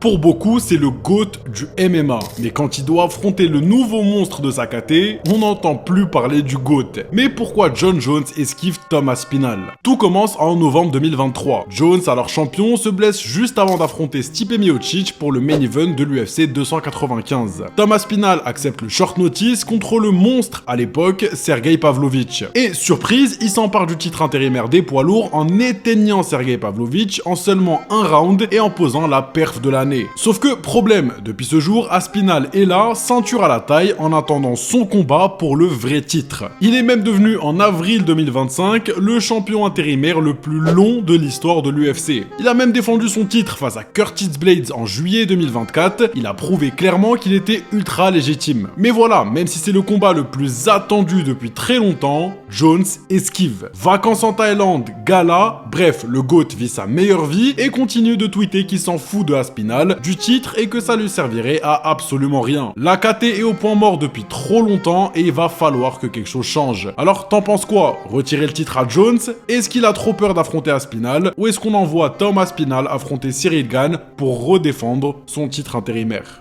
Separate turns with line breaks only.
Pour beaucoup, c'est le GOAT du MMA. Mais quand il doit affronter le nouveau monstre de sa KT, on n'entend plus parler du GOAT. Mais pourquoi Jon Jones esquive Tom Aspinall? Tout commence en novembre 2023. Jones, alors champion, se blesse juste avant d'affronter Stipe Miocic pour le main event de l'UFC 295. Tom Aspinall accepte le short notice contre le monstre à l'époque, Sergey Pavlovich. Et surprise, il s'empare du titre intérimaire des poids lourds en éteignant Sergey Pavlovich en seulement un round et en posant la perf de l'année. Sauf que, problème, depuis ce jour, Aspinall est là, ceinture à la taille, en attendant son combat pour le vrai titre. Il est même devenu, en avril 2025, le champion intérimaire le plus long de l'histoire de l'UFC. Il a même défendu son titre face à Curtis Blaydes en juillet 2024, il a prouvé clairement qu'il était ultra légitime. Mais voilà, même si c'est le combat le plus attendu depuis très longtemps, Jones esquive. Vacances en Thaïlande, gala, bref, le GOAT vit sa meilleure vie et continue de tweeter qu'il s'en fout de Aspinall, du titre et que ça lui servirait à absolument rien. La KT est au point mort depuis trop longtemps et il va falloir que quelque chose change. Alors t'en penses quoi? Retirer le titre à Jones? Est-ce qu'il a trop peur d'affronter Aspinall? Ou est-ce qu'on envoie Tom Aspinall affronter Cyril Gane pour redéfendre son titre intérimaire?